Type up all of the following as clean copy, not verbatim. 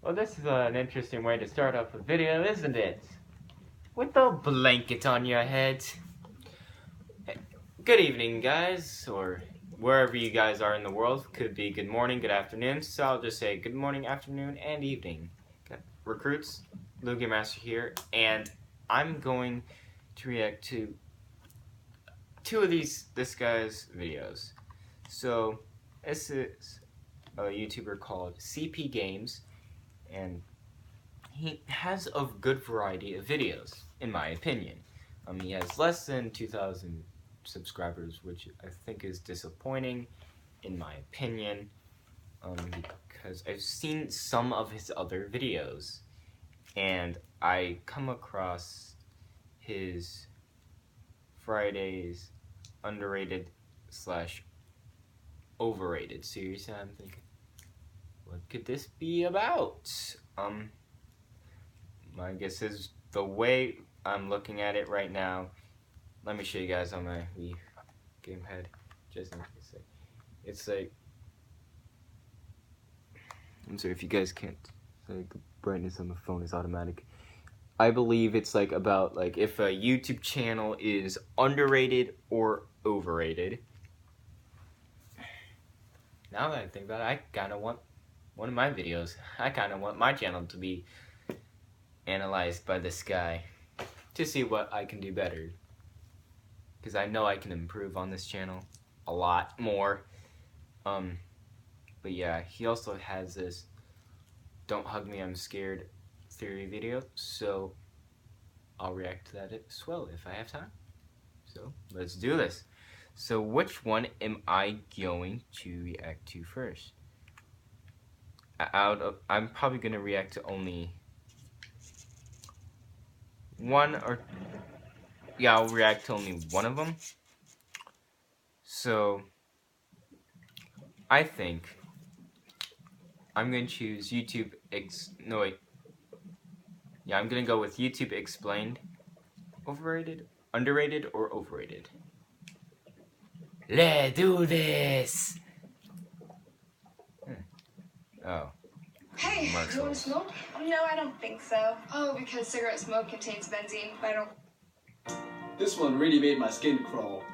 Well, this is an interesting way to start off a video, isn't it? With a blanket on your head. Hey, good evening, guys, or wherever you guys are in the world. Could be good morning, good afternoon, so I'll just say good morning, afternoon, and evening. Got recruits, Lugiamaster here, and I'm going to react to two of this guy's videos. So, this is a YouTuber called CP Games, and he has a good variety of videos, in my opinion. He has less than 2,000 subscribers, which I think is disappointing, in my opinion, because I've seen some of his other videos, and I come across his Fridays underrated / overrated series, and I'm thinking, what could this be about? My guess is the way I'm looking at it right now. Let me show you guys on my Wii game head. Just in case. It's like, I'm sorry if you guys can't. Like, the brightness on the phone is automatic. I believe it's like about like if a YouTube channel is underrated or overrated. Now that I think about it, I kind of want one of my videos. I kind of want my channel to be analyzed by this guy to see what I can do better, because I know I can improve on this channel a lot more. But yeah, he also has this "Don't Hug Me, I'm Scared" theory video, so I'll react to that as well if I have time. So let's do this. So which one am I going to react to first? I'm probably gonna react to only one, or yeah, I'll react to only one of them. So I think I'm gonna choose YouTube Yeah, I'm gonna go with YouTube Explained. Overrated, underrated, or overrated? Let's do this! Oh. Hey, you want to smoke? No, I don't think so. Oh, because cigarette smoke contains benzene. I don't. This one really made my skin crawl.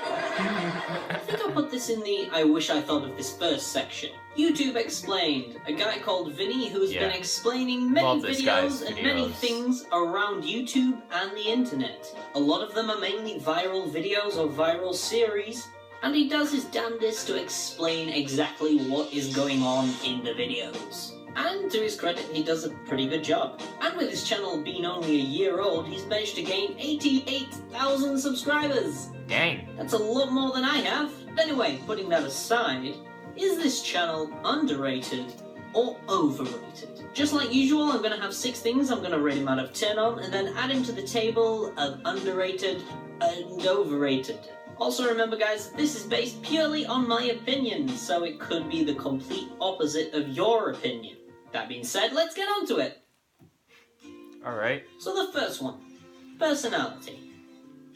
I think I'll put this in the I wish I thought of this first section. YouTube Explained. A guy called Vinny who's been explaining many videos and many things around YouTube and the internet. A lot of them are mainly viral videos or viral series, and he does his damnedest to explain exactly what is going on in the videos. And to his credit, he does a pretty good job. And with his channel being only a year old, he's managed to gain 88,000 subscribers. Dang. That's a lot more than I have. Anyway, putting that aside, is this channel underrated or overrated? Just like usual, I'm going to have 6 things I'm going to rate him out of 10 on, and then add him to the table of underrated and overrated. Also remember guys, this is based purely on my opinion, so it could be the complete opposite of your opinion. That being said, let's get on to it. Alright. So the first one, personality.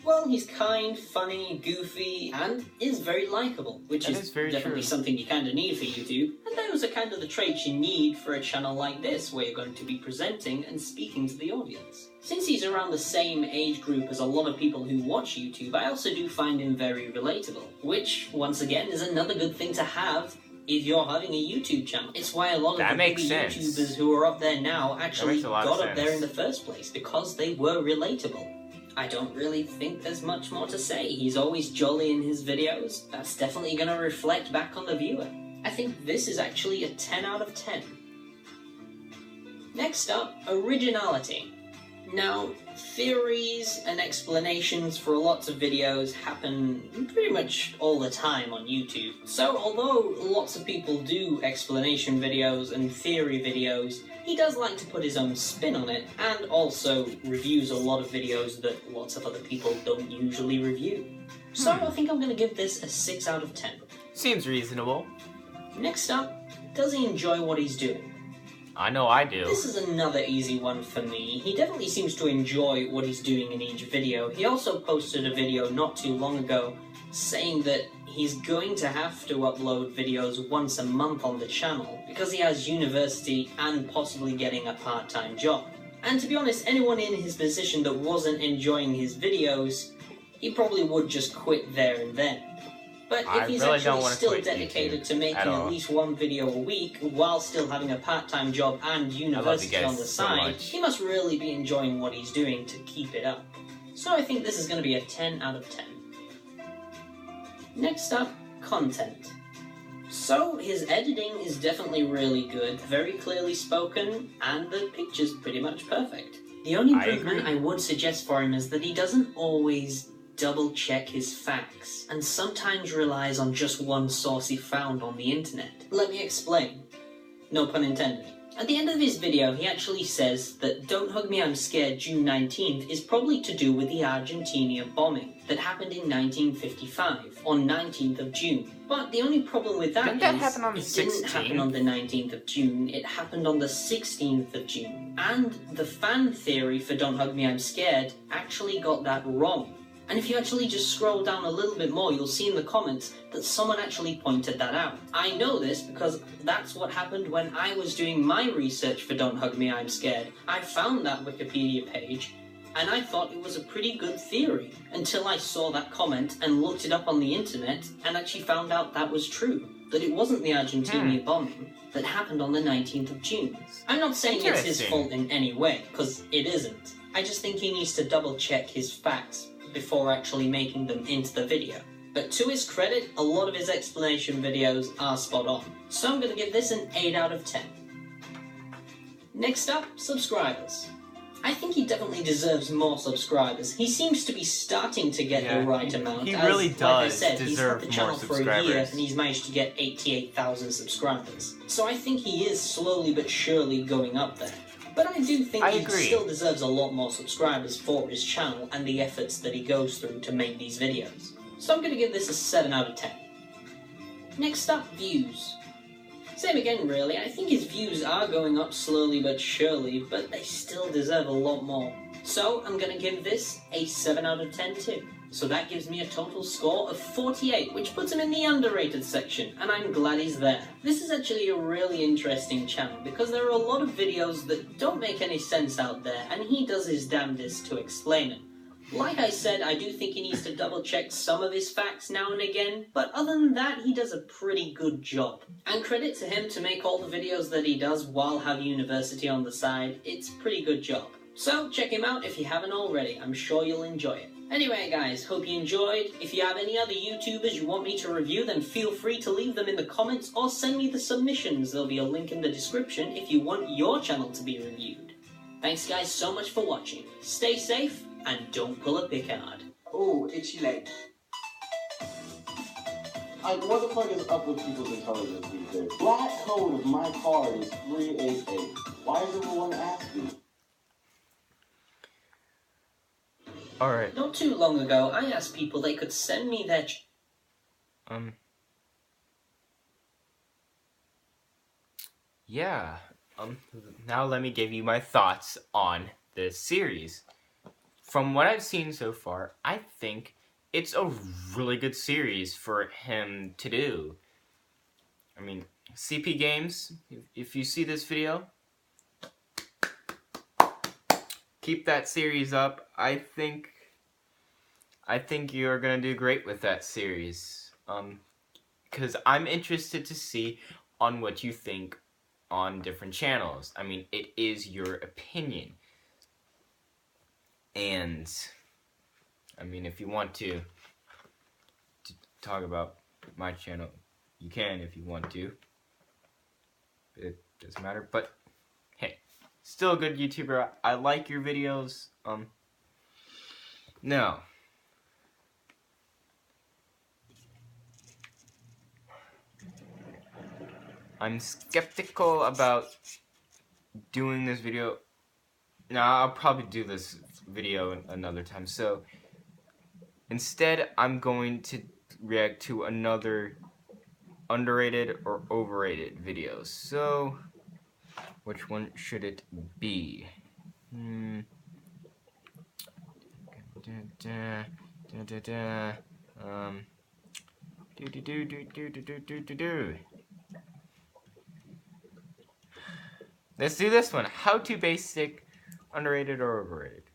Well, he's kind, funny, goofy, and is very likable, which is definitely something you kind of need for YouTube. And those are kind of the traits you need for a channel like this, where you're going to be presenting and speaking to the audience. Since he's around the same age group as a lot of people who watch YouTube, I also do find him very relatable, which, once again, is another good thing to have if you're having a YouTube channel. It's why a lot of the big YouTubers who are up there now actually got up there in the first place, because they were relatable. I don't really think there's much more to say. He's always jolly in his videos. That's definitely going to reflect back on the viewer. I think this is actually a 10 out of 10. Next up, originality. Now, theories and explanations for lots of videos happen pretty much all the time on YouTube. So although lots of people do explanation videos and theory videos, he does like to put his own spin on it, and also reviews a lot of videos that lots of other people don't usually review. So I think I'm going to give this a 6 out of 10. Seems reasonable. Next up, does he enjoy what he's doing? I know I do. This is another easy one for me. He definitely seems to enjoy what he's doing in each video. He also posted a video not too long ago saying that he's going to have to upload videos once a month on the channel because he has university and possibly getting a part-time job. And to be honest, anyone in his position that wasn't enjoying his videos, he probably would just quit there and then. But if he's actually still dedicated to making at least one video a week while still having a part-time job and university on the side, he must really be enjoying what he's doing to keep it up. So I think this is going to be a 10 out of 10. Next up, content. So his editing is definitely really good, very clearly spoken, and the picture's pretty much perfect. The only improvement I would suggest for him is that he doesn't always double check his facts, and sometimes relies on just one source he found on the internet. Let me explain. No pun intended. At the end of his video, he actually says that Don't Hug Me I'm Scared June 19th is probably to do with the Argentina bombing that happened in 1955, on 19th of June. But the only problem with that is it didn't happen on the 19th of June, it happened on the 16th of June. And the fan theory for Don't Hug Me I'm Scared actually got that wrong. And if you actually just scroll down a little bit more, you'll see in the comments that someone actually pointed that out. I know this because that's what happened when I was doing my research for Don't Hug Me I'm Scared. I found that Wikipedia page, and I thought it was a pretty good theory, until I saw that comment and looked it up on the internet and actually found out that was true. That it wasn't the Argentina bombing that happened on the 19th of June. I'm not saying it's his fault in any way, because it isn't. I just think he needs to double check his facts before actually making them into the video. But to his credit, a lot of his explanation videos are spot on. So I'm going to give this an 8 out of 10. Next up, subscribers. I think he definitely deserves more subscribers. He seems to be starting to get the right amount. He really does, like I said, he's had the channel for a year and he's managed to get 88,000 subscribers. So I think he is slowly but surely going up there. But I do think he still deserves a lot more subscribers for his channel and the efforts that he goes through to make these videos. So I'm going to give this a 7 out of 10. Next up, views. Same again really, I think his views are going up slowly but surely, but they still deserve a lot more. So I'm going to give this a 7 out of 10 too. So that gives me a total score of 48, which puts him in the underrated section, and I'm glad he's there. This is actually a really interesting channel, because there are a lot of videos that don't make any sense out there, and he does his damnedest to explain it. Like I said, I do think he needs to double check some of his facts now and again, but other than that, he does a pretty good job. And credit to him to make all the videos that he does while having university on the side, it's a pretty good job. So check him out if you haven't already, I'm sure you'll enjoy it. Anyway guys, hope you enjoyed. If you have any other YouTubers you want me to review, then feel free to leave them in the comments or send me the submissions. There'll be a link in the description if you want your channel to be reviewed. Thanks guys so much for watching. Stay safe and don't pull a Picard. Oh, itchy leg. What the fuck is up with people's intelligence these days? Black code of my card is 388. Why is everyone asking? Alright. Not too long ago, I asked people they could send me their... Yeah. Now let me give you my thoughts on this series. From what I've seen so far, I think it's a really good series for him to do. I mean, CP Games, if you see this video, keep that series up. I think you're gonna do great with that series. Because I'm interested to see on what you think on different channels. I mean, it is your opinion. And I mean, if you want to talk about my channel, you can if you want to. It doesn't matter, but hey, still a good YouTuber. I like your videos. Now, I'm skeptical about doing this video. Now, I'll probably do this video another time. So, instead, I'm going to react to another underrated or overrated video. So, which one should it be? Let's do this one. How to basic, underrated or overrated.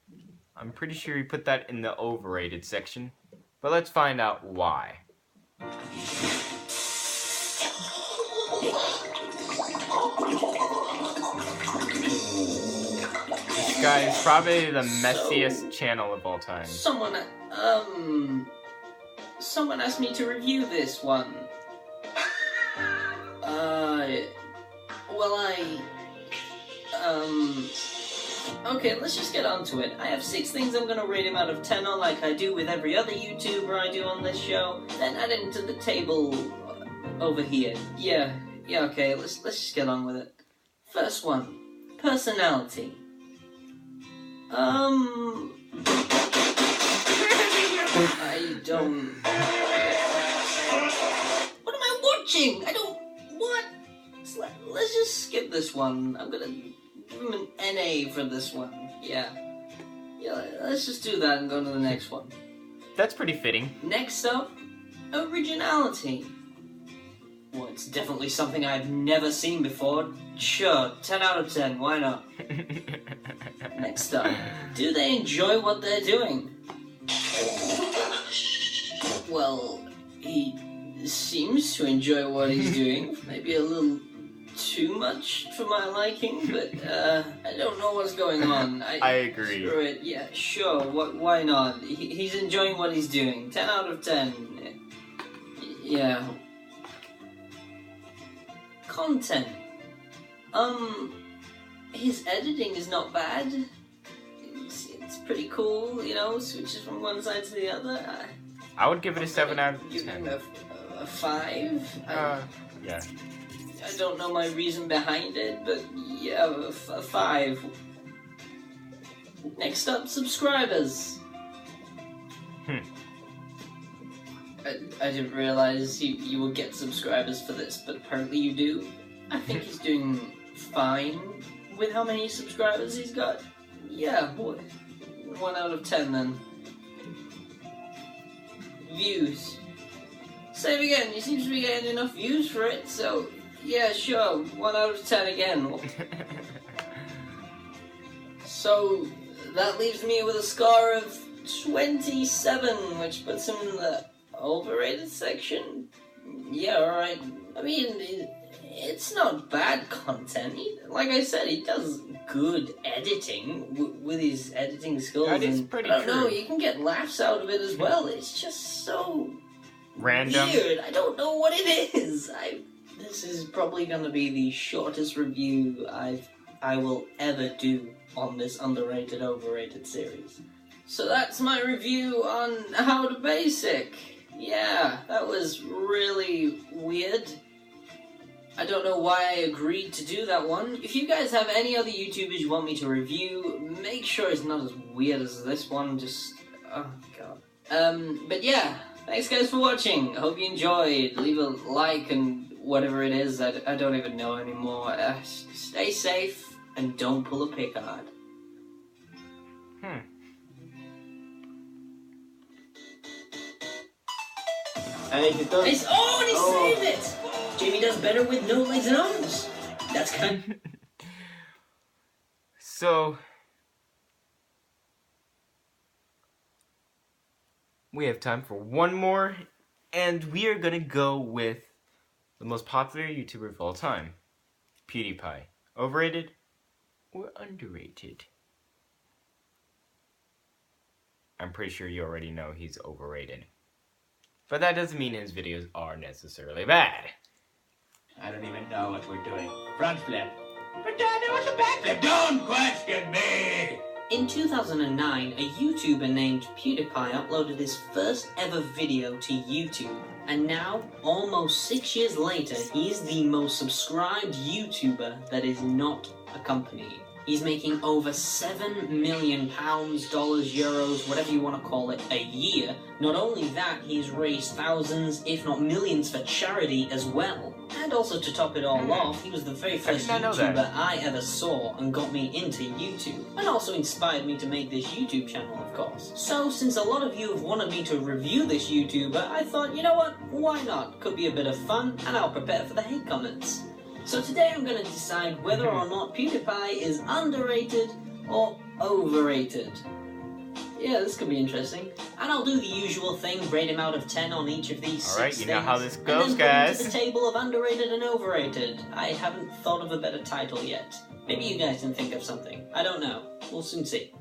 I'm pretty sure he put that in the overrated section, but let's find out why. This guy is probably the messiest channel of all time. Someone asked me to review this one. Okay, let's just get on to it. I have 6 things I'm gonna rate him out of 10 on, like I do with every other YouTuber I do on this show. Then add it to the table over here. Yeah, okay, let's just get on with it. First one, personality. I don't... What am I watching? I don't... What? Let's just skip this one. I'm gonna give him an NA for this one. Yeah, let's just do that and go to the next one. That's pretty fitting. Next up, originality. Well, it's definitely something I've never seen before. Sure, 10 out of 10, why not? Next up, do they enjoy what they're doing? Well, he seems to enjoy what he's doing. Maybe a little too much for my liking, but I don't know what's going on. I agree. Screw it. Yeah, sure. Why not? He's enjoying what he's doing. 10 out of 10. Yeah. Content. His editing is not bad. It's pretty cool, you know, switches from one side to the other. I would give it a 7 out of 10. Give him a 5? Yeah. I don't know my reason behind it, but yeah, a 5. Next up, subscribers. I didn't realize you would get subscribers for this, but apparently you do. I think he's doing fine with how many subscribers he's got. Yeah, 1 out of 10 then. Views. Same again, he seems to be getting enough views for it, so yeah, sure, 1 out of 10 again. So that leaves me with a score of 27, which puts him in the overrated section. Yeah, alright. I mean, it's not bad content. Like I said, he does good editing with his editing skills. That is pretty I don't true. know, you can get laughs out of it as well. It's just so random. weird. I don't know what it is. This is probably going to be the shortest review I will ever do on this underrated, overrated series. So that's my review on How to Basic. Yeah, that was really weird. I don't know why I agreed to do that one. If you guys have any other YouTubers you want me to review, make sure it's not as weird as this one, just... oh god. But yeah, thanks guys for watching. I hope you enjoyed. Leave a like and whatever it is, I don't even know anymore. Stay safe and don't pull a Picard. Hey, he does. He saved it! Jamie does better with no legs and arms. That's kind of... So, we have time for one more, and we are gonna go with the most popular YouTuber of all time, PewDiePie. Overrated or underrated? I'm pretty sure you already know he's overrated. But that doesn't mean his videos are necessarily bad. I don't even know what we're doing. Front flip. But Dad, it was a back flip. Don't question me! In 2009, a YouTuber named PewDiePie uploaded his first ever video to YouTube. And now, almost 6 years later, he is the most subscribed YouTuber that is not a company. He's making over £7 million, dollars, euros, whatever you want to call it, a year. Not only that, he's raised thousands, if not millions, for charity as well. And also, to top it all off, he was the very first YouTuber I ever saw and got me into YouTube. And also inspired me to make this YouTube channel, of course. So, since a lot of you have wanted me to review this YouTuber, I thought, you know what, why not? Could be a bit of fun, and I'll prepare for the hate comments. So today I'm going to decide whether or not PewDiePie is underrated or overrated. Yeah, this could be interesting. And I'll do the usual thing, rate him out of 10 on each of these 6 Alright, you know how this and goes, then guys. put him to the table of underrated and overrated. I haven't thought of a better title yet. Maybe you guys can think of something. I don't know. We'll soon see.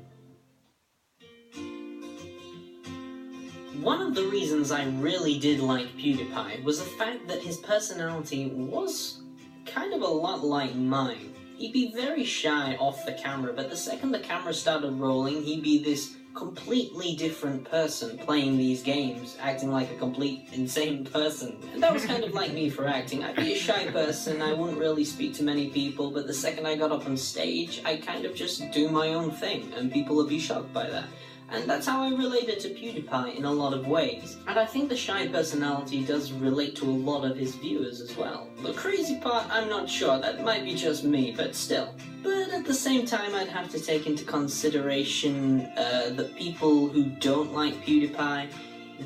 One of the reasons I really did like PewDiePie was the fact that his personality was kind of a lot like mine. He'd be very shy off the camera, but the second the camera started rolling, he'd be this completely different person playing these games, acting like a complete insane person. And that was kind of like me for acting. I'd be a shy person, I wouldn't really speak to many people, but the second I got up on stage, I kind of just do my own thing, and people would be shocked by that. And that's how I related to PewDiePie in a lot of ways. And I think the shy personality does relate to a lot of his viewers as well. The crazy part, I'm not sure, that might be just me, but still. But at the same time, I'd have to take into consideration that people who don't like PewDiePie,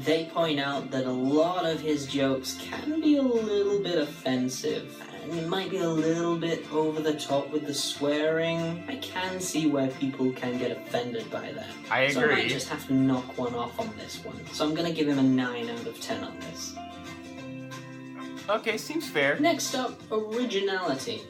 they point out that a lot of his jokes can be a little bit offensive. And it might be a little bit over the top with the swearing. I can see where people can get offended by that. I agree. So I might just have to knock one off on this one. So I'm gonna give him a 9 out of 10 on this. Okay, seems fair. Next up, originality.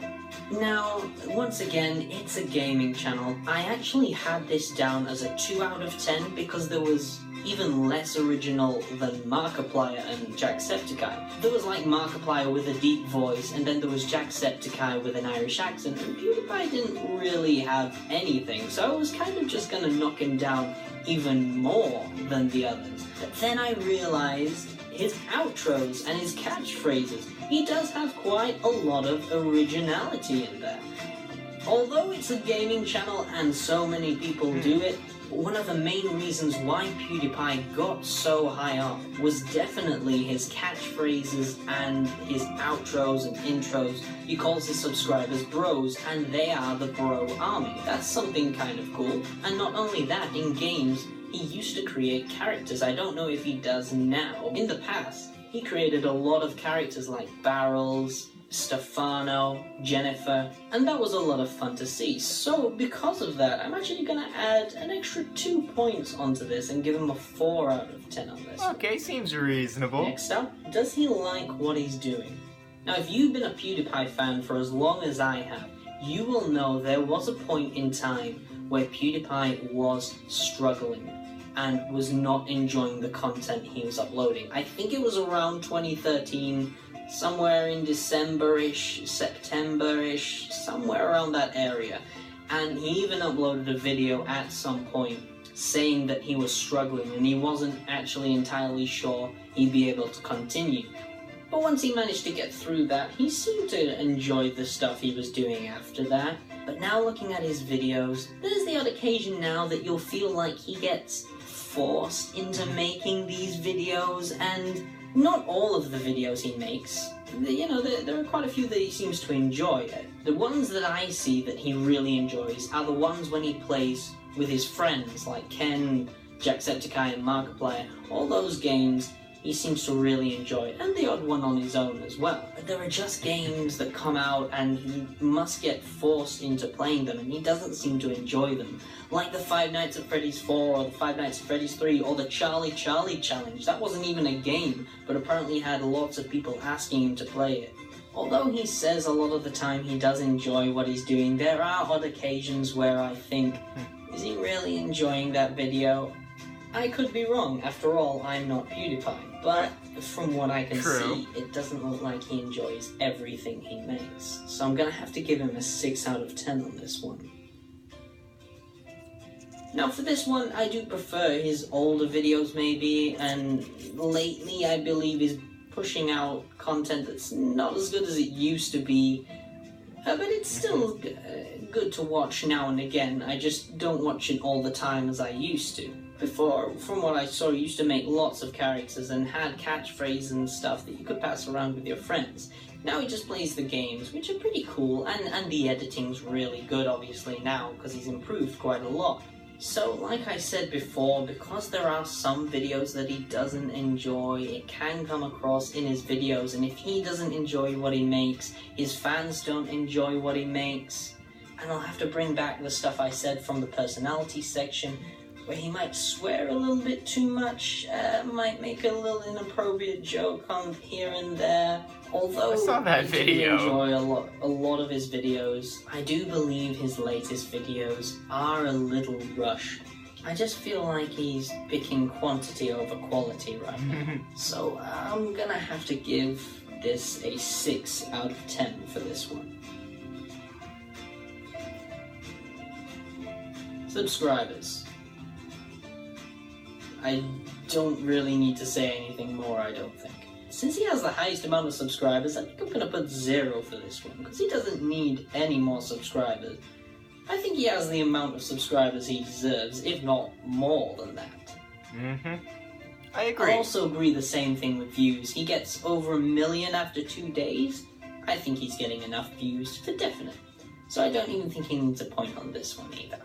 Now, once again, it's a gaming channel. I actually had this down as a 2 out of 10 because there was even less original than Markiplier and Jacksepticeye. There was like Markiplier with a deep voice, and then there was Jacksepticeye with an Irish accent, and PewDiePie didn't really have anything, so I was kind of just gonna knock him down even more than the others. But then I realized his outros and his catchphrases. He does have quite a lot of originality in there. Although it's a gaming channel and so many people do it, one of the main reasons why PewDiePie got so high up was definitely his catchphrases and his outros and intros. He calls his subscribers bros, and they are the bro army. That's something kind of cool. And not only that, in games, he used to create characters. I don't know if he does now. In the past, he created a lot of characters like Barrels, Stefano, Jennifer, and that was a lot of fun to see. So because of that, I'm actually going to add an extra 2 points onto this and give him a 4 out of 10 on this. Okay, seems reasonable. Next up, does he like what he's doing? Now, if you've been a PewDiePie fan for as long as I have, you will know there was a point in time where PewDiePie was struggling and was not enjoying the content he was uploading. I think it was around 2013, somewhere in December-ish, September-ish, somewhere around that area. And he even uploaded a video at some point saying that he was struggling and he wasn't actually entirely sure he'd be able to continue. But once he managed to get through that, he seemed to enjoy the stuff he was doing after that. But now looking at his videos, there's the odd occasion now that you'll feel like he gets forced into making these videos, and not all of the videos he makes. You know, there are quite a few that he seems to enjoy. The ones that I see that he really enjoys are the ones when he plays with his friends, like Ken, Jacksepticeye, and Markiplier. All those games he seems to really enjoy, and the odd one on his own as well. But there are just games that come out and he must get forced into playing them, and he doesn't seem to enjoy them. Like the Five Nights at Freddy's 4, or the Five Nights at Freddy's 3, or the Charlie Charlie Challenge. That wasn't even a game, but apparently had lots of people asking him to play it. Although he says a lot of the time he does enjoy what he's doing, there are odd occasions where I think, is he really enjoying that video? I could be wrong. After all, I'm not PewDiePie. But from what I can see, it doesn't look like he enjoys everything he makes. So I'm gonna have to give him a 6 out of 10 on this one. Now for this one, I do prefer his older videos maybe, and lately I believe he's pushing out content that's not as good as it used to be. But it's still good to watch now and again. I just don't watch it all the time as I used to. Before, from what I saw, he used to make lots of characters and had catchphrases and stuff that you could pass around with your friends. Now he just plays the games, which are pretty cool, and the editing's really good, obviously, now, because he's improved quite a lot. So, like I said before, because there are some videos that he doesn't enjoy, it can come across in his videos, and if he doesn't enjoy what he makes, his fans don't enjoy what he makes, and I'll have to bring back the stuff I said from the personality section, where he might swear a little bit too much, might make a little inappropriate joke on here and there. Although I saw that video. I do enjoy a lot of his videos, I do believe his latest videos are a little rushed. I just feel like he's picking quantity over quality right now. So I'm gonna have to give this a 6 out of 10 for this one. Subscribers. I don't really need to say anything more, I don't think. Since he has the highest amount of subscribers, I think I'm gonna put 0 for this one, because he doesn't need any more subscribers. I think he has the amount of subscribers he deserves, if not more than that. I agree. I also agree the same thing with views. He gets over 1 million after 2 days. I think he's getting enough views for definite. So I don't even think he needs a point on this one either.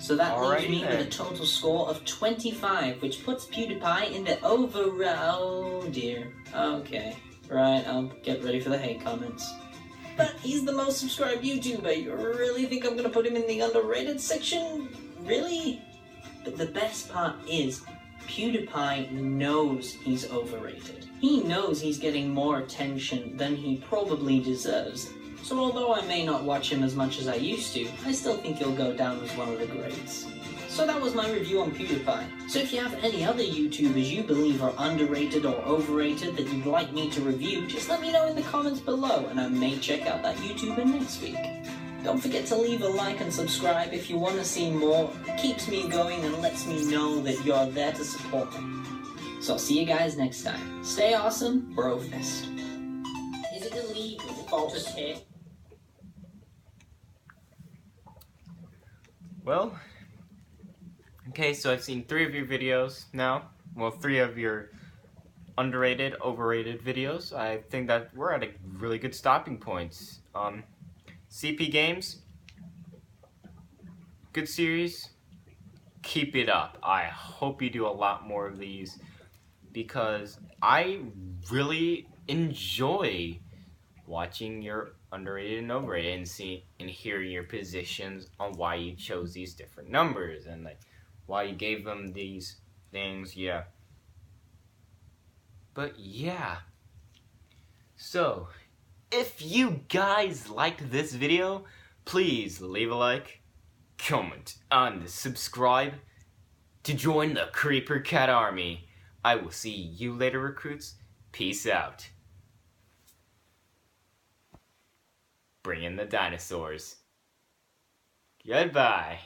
So that leaves me with a total score of 25, which puts PewDiePie in the oh dear. Okay, right, I'll get ready for the hate comments. But he's the most subscribed YouTuber. You really think I'm gonna put him in the underrated section? Really? But the best part is, PewDiePie knows he's overrated. He knows he's getting more attention than he probably deserves. So although I may not watch him as much as I used to, I still think he'll go down as one of the greats. So that was my review on PewDiePie. So if you have any other YouTubers you believe are underrated or overrated that you'd like me to review, just let me know in the comments below, and I may check out that YouTuber next week. Don't forget to leave a like and subscribe if you want to see more. It keeps me going and lets me know that you're there to support me. So I'll see you guys next time. Stay awesome, Brofist. Is it illegal to just hit? Well, okay, so I've seen 3 of your videos now. Well, 3 of your underrated, overrated videos. I think that we're at a really good stopping point. CP Games, good series. Keep it up. I hope you do a lot more of these, because I really enjoy watching your underrated and overrated and hearing your positions on why you chose these different numbers and like why you gave them these things. Yeah. But yeah. So if you guys liked this video, please leave a like, comment, and subscribe to join the Creeper Cat Army. I will see you later, recruits. Peace out. Bring in the dinosaurs. Goodbye.